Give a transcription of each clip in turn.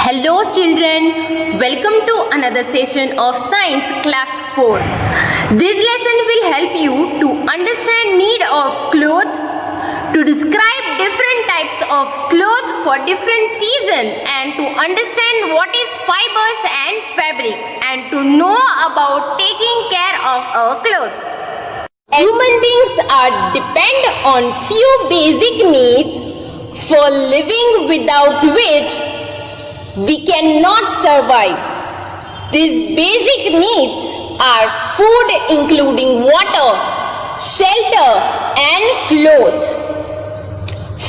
Hello children, welcome to another session of Science Class 4. This lesson will help you to understand need of cloth, to describe different types of cloth for different season and to understand what is fibers and fabric and to know about taking care of our clothes. Human beings are depend on few basic needs for living, without which we cannot survive. These basic needs are food, including water, shelter and clothes.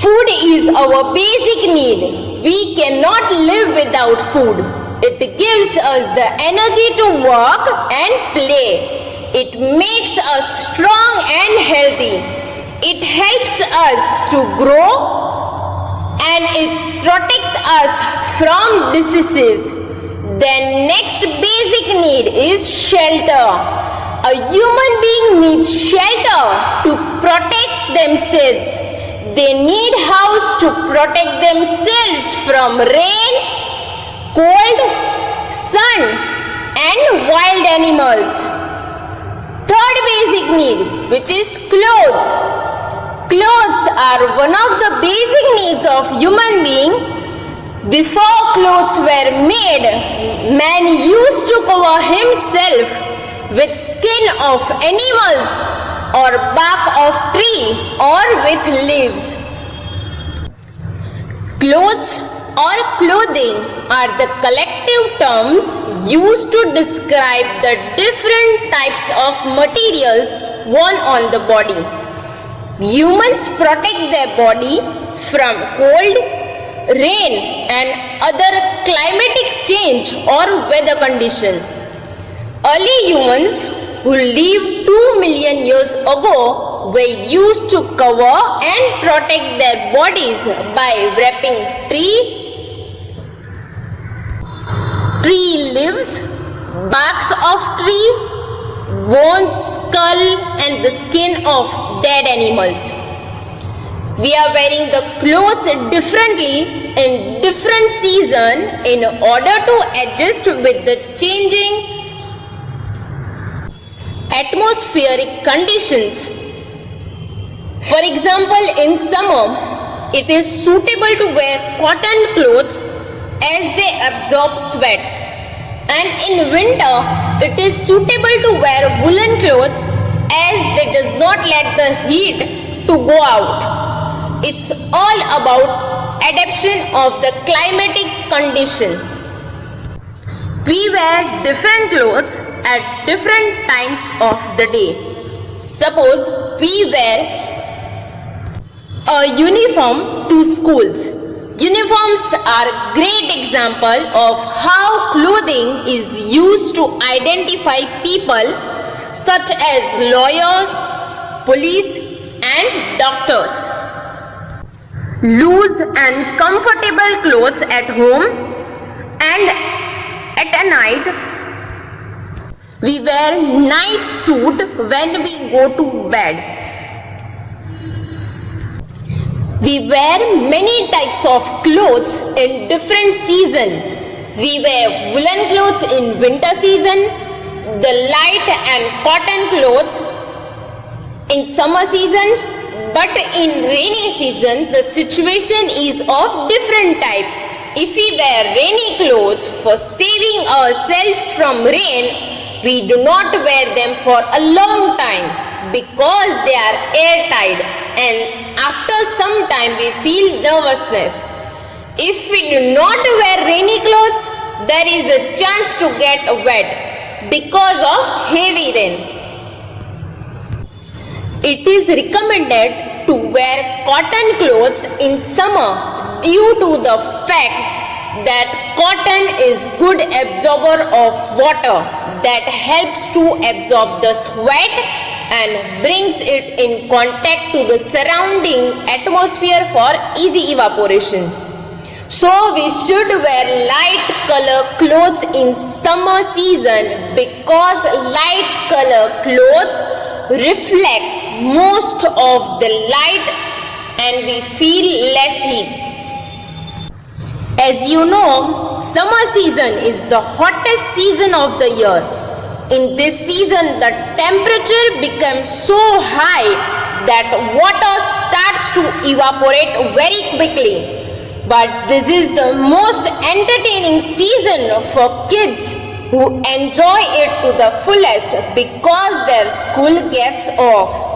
Food is our basic need. We cannot live without food. It gives us the energy to work and play. It makes us strong and healthy. It helps us to grow and it protects us from diseases. The next basic need is shelter. A human being needs shelter to protect themselves. They need house to protect themselves from rain, cold, sun and wild animals. Third basic need, which is clothes. Clothes are one of the basic needs of human being. Before clothes were made, man used to cover himself with skin of animals or bark of tree or with leaves. Clothes or clothing are the collective terms used to describe the different types of materials worn on the body. Humans protect their body from cold, rain and other climatic change or weather condition. Early humans who lived 2 million years ago were used to cover and protect their bodies by wrapping tree leaves, barks of tree, bones, skull and the skin of dead animals. We are wearing the clothes differently in different season in order to adjust with the changing atmospheric conditions. For example, in summer, it is suitable to wear cotton clothes as they absorb sweat, and in winter, it is suitable to wear woolen clothes as they does not let the heat to go out. It's all about adaptation of the climatic condition. We wear different clothes at different times of the day. Suppose we wear a uniform to schools. Uniforms are great example of how clothing is used to identify people such as lawyers, police and doctors. Loose and comfortable clothes at home and at a night. We wear night suit when we go to bed. We wear many types of clothes in different seasons. We wear woolen clothes in winter season, the light and cotton clothes in summer season, but in rainy season the situation is of different type. If we wear rainy clothes for saving ourselves from rain, we do not wear them for a long time because they are airtight and after some time we feel nervousness. If we do not wear rainy clothes, there is a chance to get wet because of heavy rain. It is recommended to wear cotton clothes in summer due to the fact that cotton is good absorber of water that helps to absorb the sweat and brings it in contact to the surrounding atmosphere for easy evaporation. So we should wear light color clothes in summer season because light color clothes reflect most of the light and we feel less heat. As you know, summer season is the hottest season of the year. In this season, the temperature becomes so high that water starts to evaporate very quickly. But this is the most entertaining season for kids who enjoy it to the fullest because their school gets off.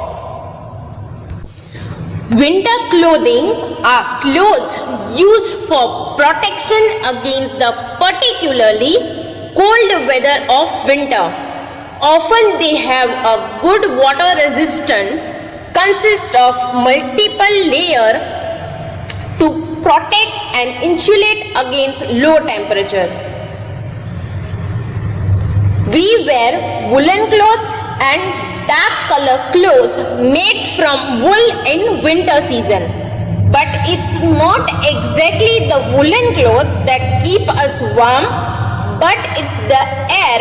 Winter clothing are clothes used for protection against the particularly cold weather of winter. Often they have a good water resistance, consist of multiple layers to protect and insulate against low temperature. We wear woolen clothes and dark color clothes made from wool in winter season. But it's not exactly the woolen clothes that keep us warm, but it's the air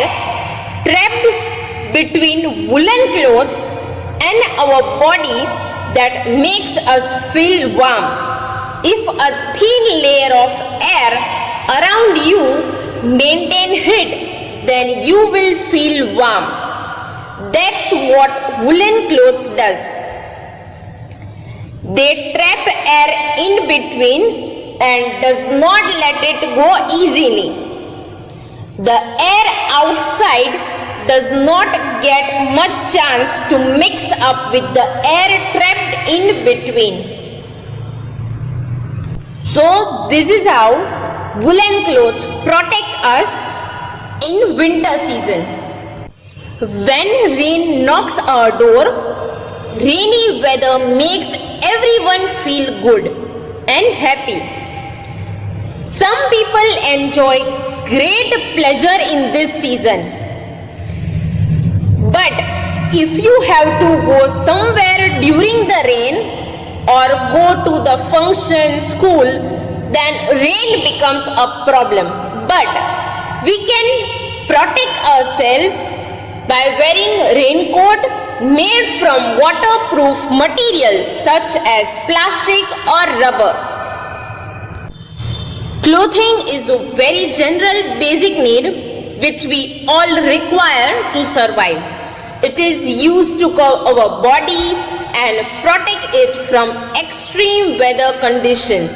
trapped between woolen clothes and our body that makes us feel warm. If a thin layer of air around you maintain heat, then you will feel warm. That's what woolen clothes does. They trap air in between and does not let it go easily. The air outside does not get much chance to mix up with the air trapped in between. So this is how woolen clothes protect us in winter season. When rain knocks our door, rainy weather makes everyone feel good and happy. Some people enjoy great pleasure in this season. But if you have to go somewhere during the rain or go to the function, school, then rain becomes a problem. But we can protect ourselves by wearing raincoat made from waterproof materials such as plastic or rubber. Clothing is a very general basic need which we all require to survive. It is used to cover our body and protect it from extreme weather conditions.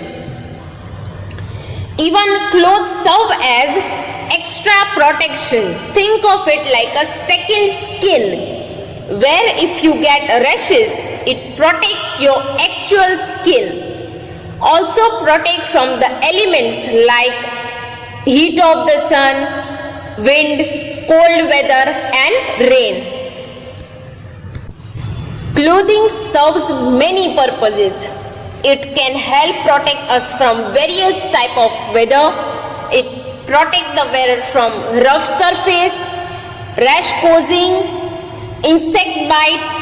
Even clothes serve as extra protection. Think of it like a second skin, where if you get rashes, it protects your actual skin. Also protect from the elements like heat of the sun, wind, cold weather and rain. Clothing serves many purposes. It can help protect us from various types of weather. It protect the wearer from rough surface, rash causing, insect bites,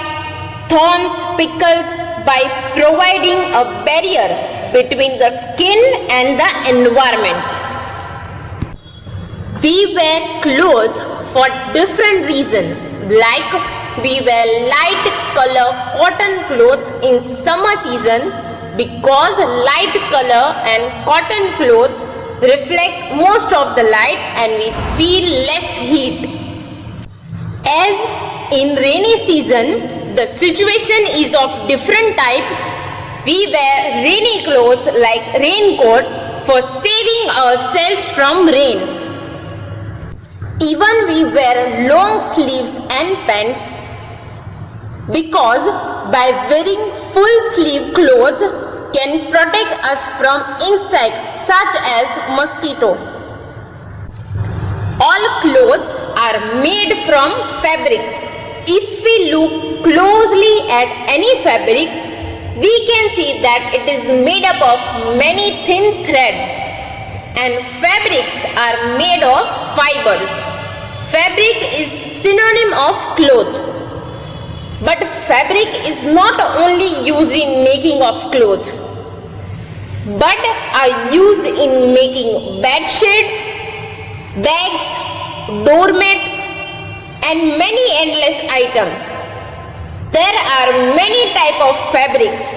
thorns, prickles by providing a barrier between the skin and the environment. We wear clothes for different reasons, like we wear light color cotton clothes in summer season because light color and cotton clothes reflect most of the light and we feel less heat. As in rainy season, the situation is of different type. We wear rainy clothes like raincoat for saving ourselves from rain. Even we wear long sleeves and pants because by wearing full sleeve clothes can protect us from insects such as mosquito. All clothes are made from fabrics. If we look closely at any fabric, we can see that it is made up of many thin threads, and fabrics are made of fibers. Fabric is synonym of cloth. But fabric is not only used in making of clothes, but are used in making bed sheets, bags, doormats, and many endless items. There are many types of fabrics.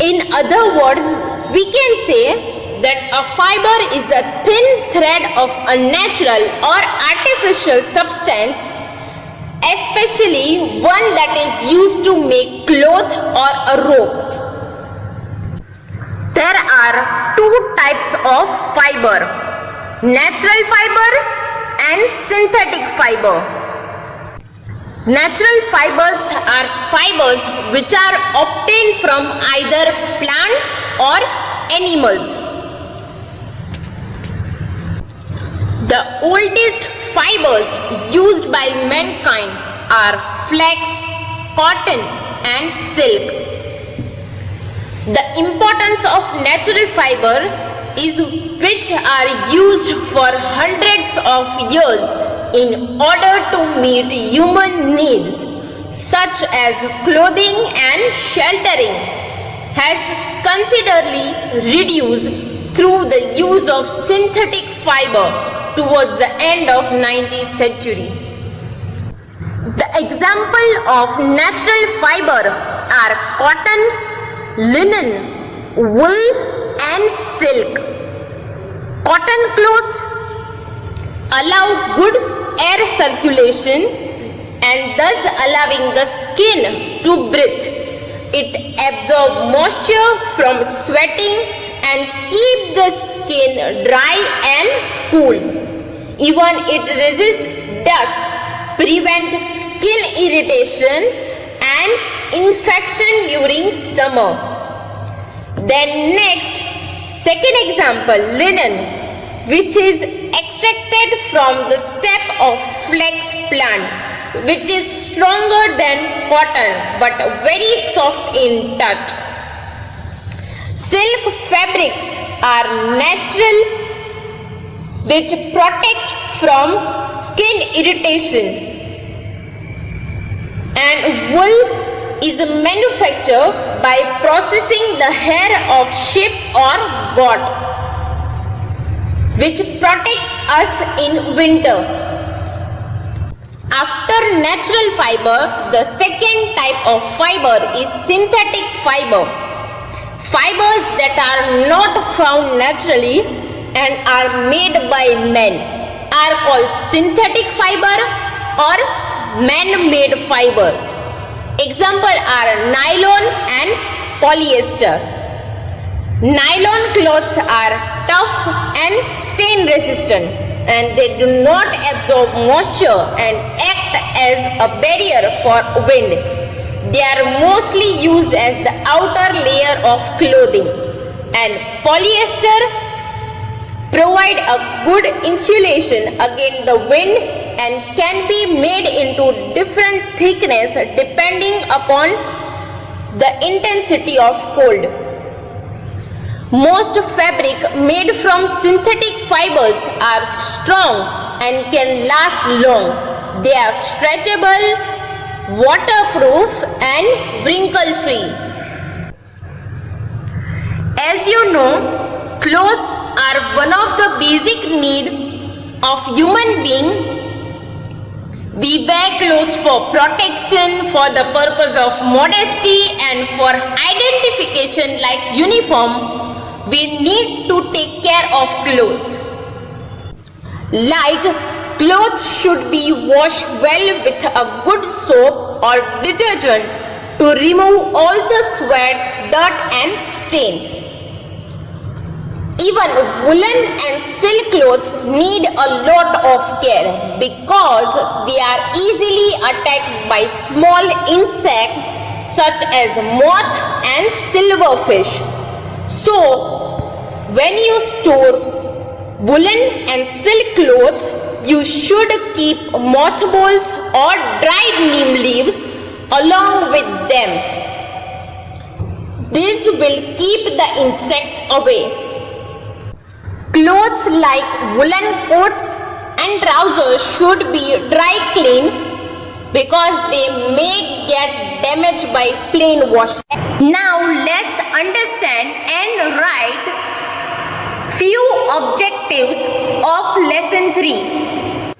In other words, we can say that a fiber is a thin thread of a natural or artificial substance, especially one that is used to make cloth or a rope. There are two types of fiber: natural fiber and synthetic fiber. Natural fibers are fibers which are obtained from either plants or animals. The oldest fibers used by mankind are flax, cotton, and silk. The importance of natural fiber is which are used for hundreds of years in order to meet human needs such as clothing and sheltering, has considerably reduced through the use of synthetic fiber towards the end of 19th century. The example of natural fiber are cotton, linen, wool and silk. Cotton clothes allow good air circulation and thus allowing the skin to breathe. It absorbs moisture from sweating and keep the skin dry and cool. Even it resists dust, prevent skin irritation and infection during summer. Then next, second example, linen, which is extracted from the stem of flax plant, which is stronger than cotton but very soft in touch. Silk fabrics are natural, which protect from skin irritation, and wool is manufactured by processing the hair of sheep or goat, which protect us in winter. After natural fiber, the second type of fiber is synthetic fiber. Fibers that are not found naturally and are made by men are called synthetic fiber or man-made fibers. Examples are nylon and polyester. Nylon cloths are tough and stain resistant, and they do not absorb moisture and act as a barrier for wind. They are mostly used as the outer layer of clothing, and polyester provide a good insulation against the wind and can be made into different thickness depending upon the intensity of cold. Most fabric made from synthetic fibers are strong and can last long. They are stretchable, waterproof and wrinkle free. As you know, clothes are one of the basic needs of human being. We wear clothes for protection, for the purpose of modesty and for identification like uniform. We need to take care of clothes. Like clothes should be washed well with a good soap or detergent to remove all the sweat, dirt and stains. Even woolen and silk clothes need a lot of care because they are easily attacked by small insects such as moth and silverfish. So, when you store woolen and silk clothes, you should keep mothballs or dried neem leaves along with them. This will keep the insect away. Clothes like woolen coats and trousers should be dry clean because they may get damaged by plain washing. Now let's understand and write few objectives of lesson 3.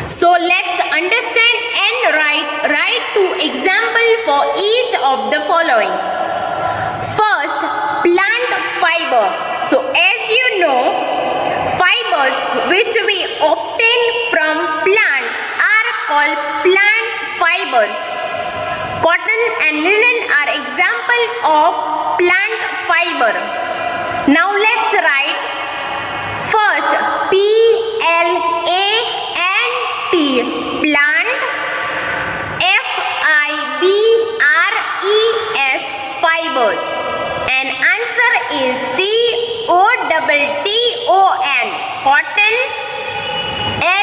So let's understand and write two examples for each of the following. First, plant fiber. So as you know, fibers which we obtain from plant are called plant fibers. Cotton and linen are example of plant fiber. Now let's write first P-L-A-N-T, plant, F-I-B-R-E-S, fibers, and answer is C-O-T-T-O-N, cotton,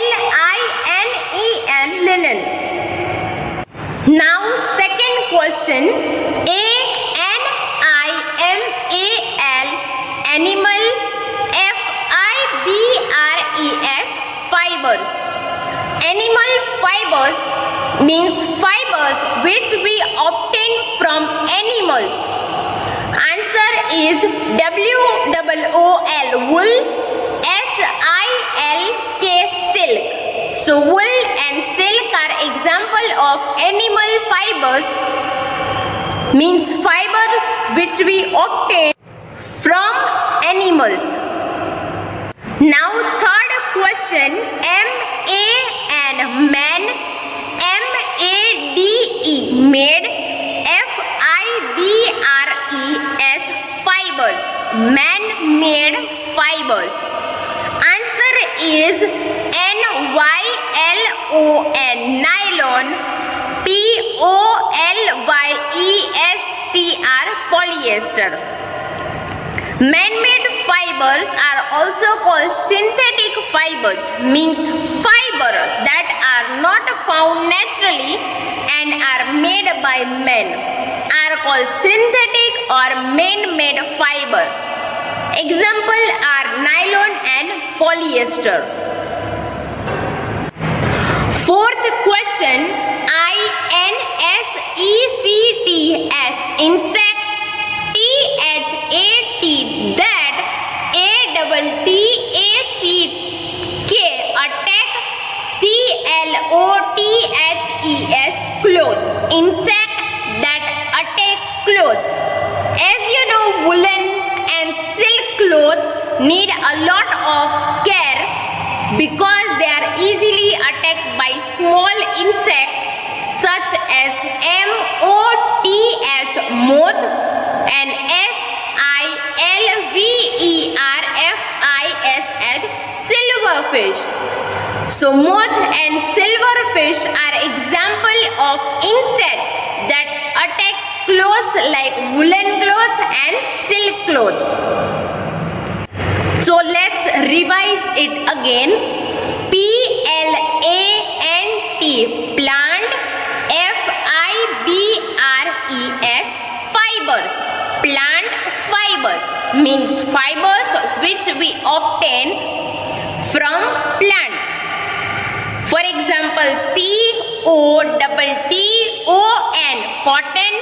L-I-N-E-N, linen. Now second question, A-N-I-M-A-L, animal, F-I-B-R-E-S, fibers. Animal fibers means fibers which we obtain from animals. Answer is W-O-O-L, wool, S-I-L-K, silk. So wool and silk are example of animal fibers, means fiber which we obtain from animals. Now third question, M-A-N, man, M-A-D-E, made, F-I-B-R-E-S, fibers, man-made fibers. Answer is N-Y-L-O-N, nylon, P-O-L-Y-E-S-T-R, polyester. Man-made fibers are also called synthetic fibers, means fiber that are not found naturally and are made by men, are called synthetic or man-made fiber. Example are nylon and polyester. Fourth question, I-N-S-E-C-T-S, insect, T-H-A-T, that, A-T-T-A-C-K, attack, C-L-O-T-H-E-S, cloth, insect that attack clothes. As you know, woolen and silk cloth need a lot of care because they are easily attacked by small insects such as moth, moth, and silverfish, silverfish. So moth and silverfish are example of insects that attack clothes like woolen cloth and silk cloth. So let's revise it again. P-L-A-N-T, plant, F-I-B-R-E-S, fibers. Plant fibers means fibers which we obtain from plant. For example, C-O-T-T-O-N, cotton,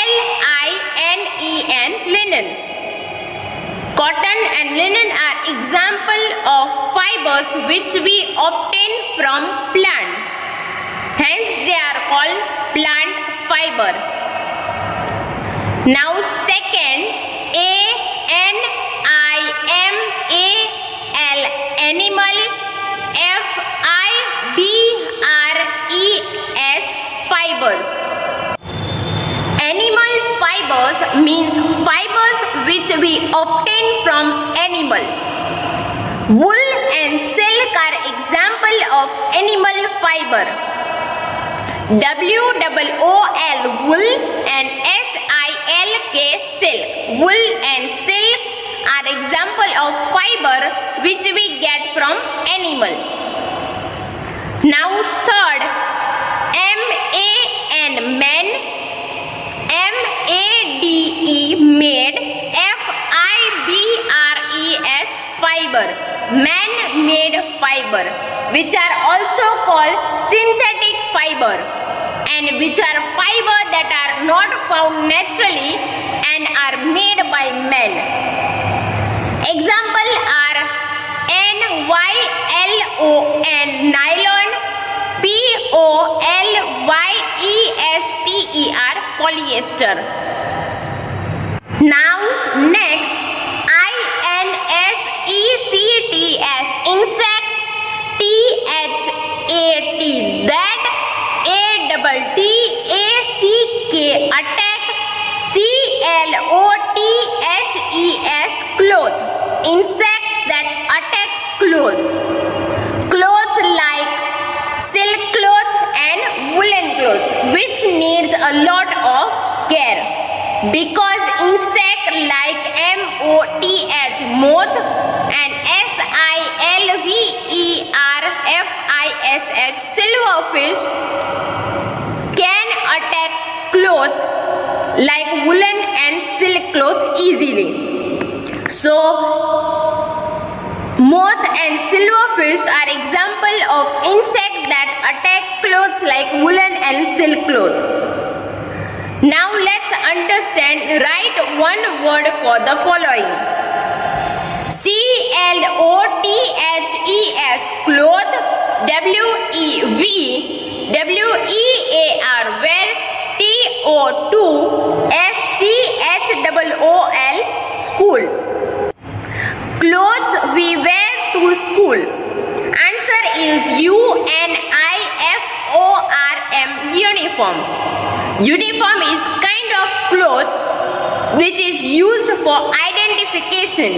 L-I-N-E-N, linen. Cotton and linen are example of fibers which we obtain from plant. Hence they are called plant fiber. Now second, A-N-I-M-A-L, animal, F-I-B-R-E-S, fibers. Animal fibers means fibers which we obtain from animal. Wool and silk are example of animal fiber. W-O-O-L, wool, and S-I-L-K, silk. Wool and silk are example of fiber which we get from animal. Now third, M-A-N, man, M-A-D-E, made, F-I-B-R-E-S, fiber, man-made fiber, which are also called synthetic fiber, and which are fiber that are not found naturally and are made by men. Example are N-Y-L-O-N, nylon, P-O-L-Y-E-S-T-E-R, polyester. Now next, INSECTS, insect, THAT, that, ATTACK, attack, CLOTHES, cloth, insect that attack clothes. Clothes like silk cloth and woolen clothes, which needs a lot of care, because insect like moth and silverfish, silverfish can attack cloth like woolen and silk cloth easily. So moth and silverfish are example of insects that attack clothes like woolen and silk cloth. Now let's understand. Write one word for the following. CLOTHES, cloth, WEAR, wear, TOOSCHOOL, school. Clothes we wear to school. Answer is UNIFORM, uniform. Uniform is kind of clothes which is used for identification,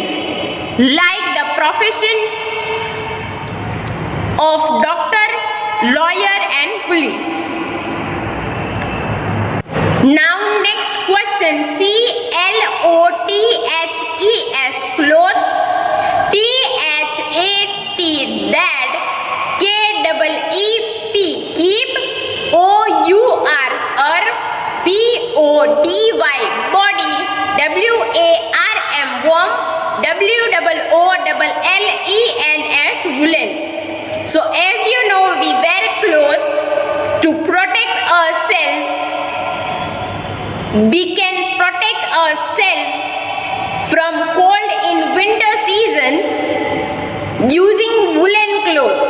like the profession of doctor, lawyer and police. Now next question, CLOTHES, clothes, THAT, that, KEEP, keep, OUR, BODY, body, WARM, warm, WOOLLENS, woolens. So as you know, we wear clothes to protect ourselves. We can protect ourselves from cold in winter season using woolen clothes.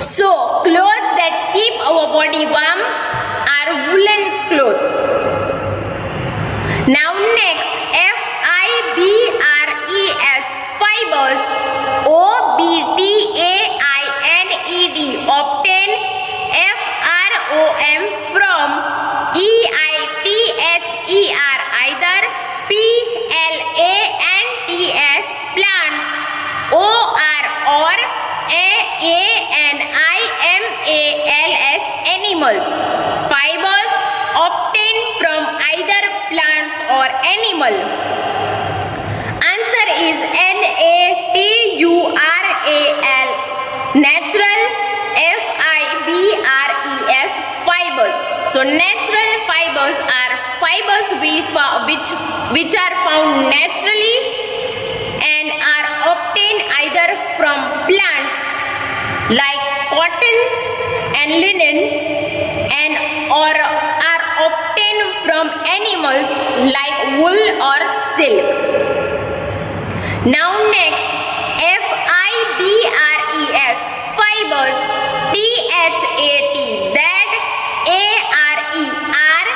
So clothes that keep our body warm are woolen clothes. Now next, FIBRES, fibers, OBTAINED, obtain, FROM, from, EITHER, either, PLANTS, plants, OR, or, ANIMALS, animals. Fibers obtained from either plants or animal. Answer is NATURAL, natural, FIBRES, fibers. So natural fibers are fibers which are found naturally and are obtained either from plants like cotton and linen, and or are obtained from animals like wool or silk. Now next, FIBRES, fibers, THAT, that, ARERMADE,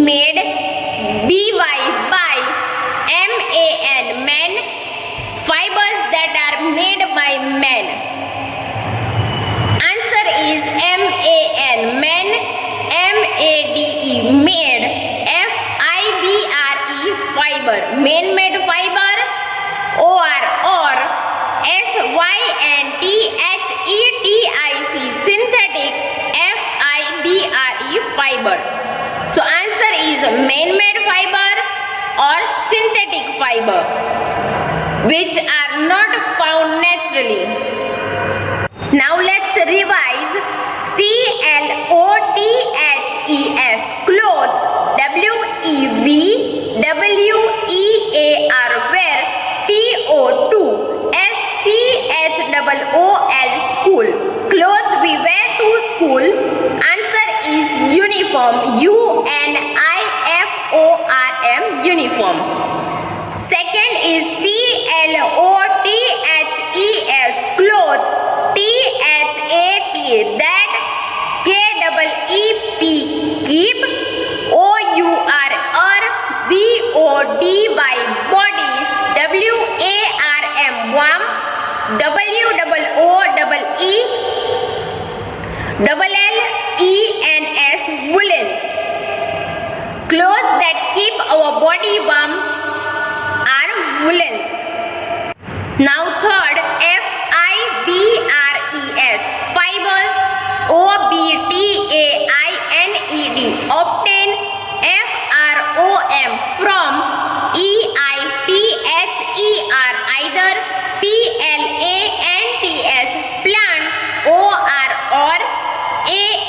made, BY, by, MAN, men, fibers that are made by men. Answer is MAN, men, MADE, made, FIBRE, fiber, man-made fiber, or SYNTHETIC, synthetic, FIBRE, fiber. So answer is man-made fiber or synthetic fiber, which are not found naturally. Now let's revise. CLOTHES, clothes, WEAR, wear, TOOSCHOOL, school. Clothes we wear to school. Answer is uniform, UNIFORM, uniform. Second is CLOTHES, cloth, THAT, that, KEEP, keep, OUR, BODY, body, WARM, warm, WOOE, LLENS, woolens. Clothes that keep our body warm are woolens. Now third, FIBRES, fibers, OBTAINED, obtain, FROM, from, EITHER, either, PLANTS, plant, OR,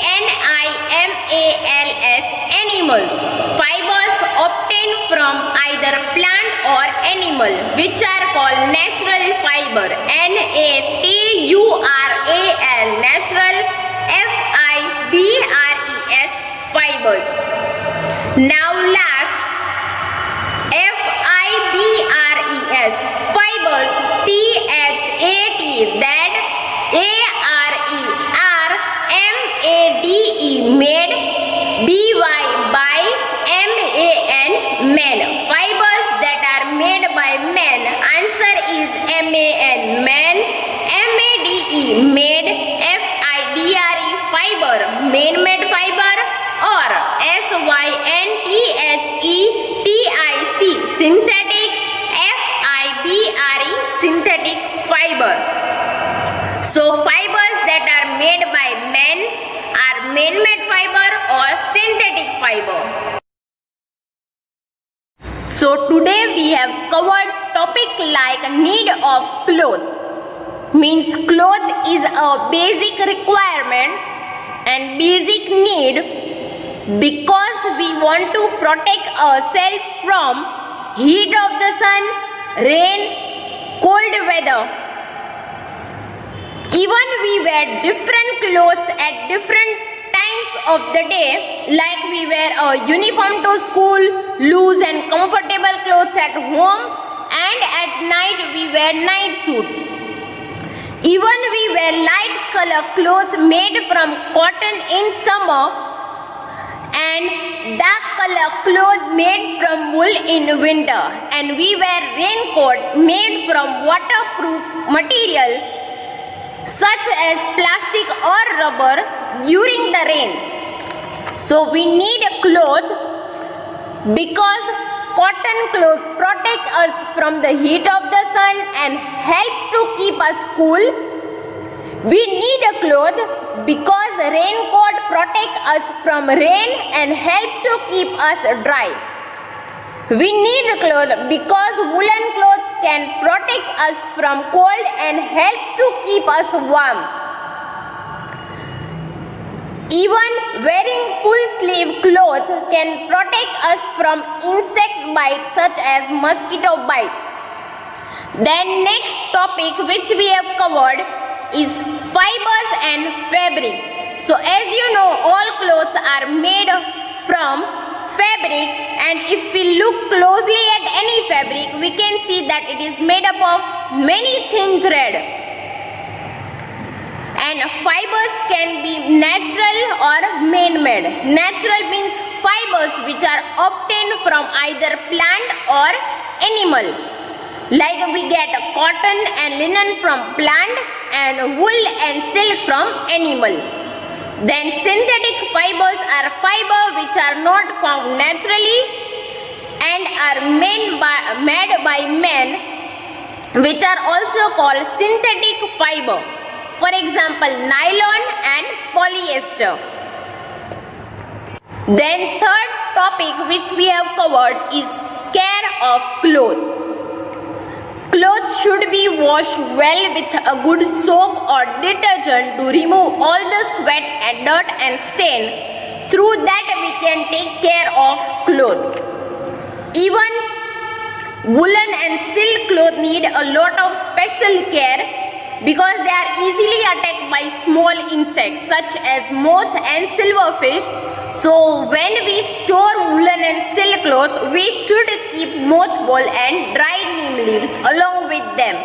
ANIMALS, animals. Fibers obtained from either plant or animal, which are called natural fiber, NATURAL, natural, FIBRES, fibers. Now last, FIBRES, fibers, THAT, that, ARERMADE, made, BY, by, MAN, men. Fibers that are made by men, answer is MAN, man, MADE, made, FIBRE, fiber, man-made fiber, or SYNTHETIC, synthetic, FIBRE, synthetic fiber. So fibers that are made by men are man-made fiber or synthetic fiber. So today we have covered topic like need of cloth. Means cloth is a basic requirement and basic need because we want to protect ourselves from heat of the sun, rain, cold weather. Even we wear different clothes at different times of the day, like we wear a uniform to school, loose and comfortable clothes at home, and at night we wear night suit. Even we wear light color clothes made from cotton in summer and dark color clothes made from wool in winter, and we wear raincoat made from waterproof material such as plastic or rubber during the rain. So we need clothes because cotton clothes protect us from the heat of the sun and help to keep us cool. We need a cloth because raincoat protect us from rain and help to keep us dry. We need a cloth because woolen cloth can protect us from cold and help to keep us warm. Even wearing full sleeve clothes can protect us from insect bites such as mosquito bites. Then next topic which we have covered is fibers and fabric. So as you know, all clothes are made from fabric, and if we look closely at any fabric, we can see that it is made up of many thin threads. And fibers can be natural or man-made. Natural means fibers which are obtained from either plant or animal. Like we get cotton and linen from plant and wool and silk from animal. Then synthetic fibers are fibers which are not found naturally and are made by men, which are also called synthetic fiber. For example, nylon and polyester. Then third topic which we have covered is care of clothes. Clothes should be washed well with a good soap or detergent to remove all the sweat and dirt and stain. Through that we can take care of clothes. Even woolen and silk clothes need a lot of special care because they are easily attacked by small insects such as moth and silverfish. So when we store woolen and silk cloth, we should keep mothball and dried neem leaves along with them.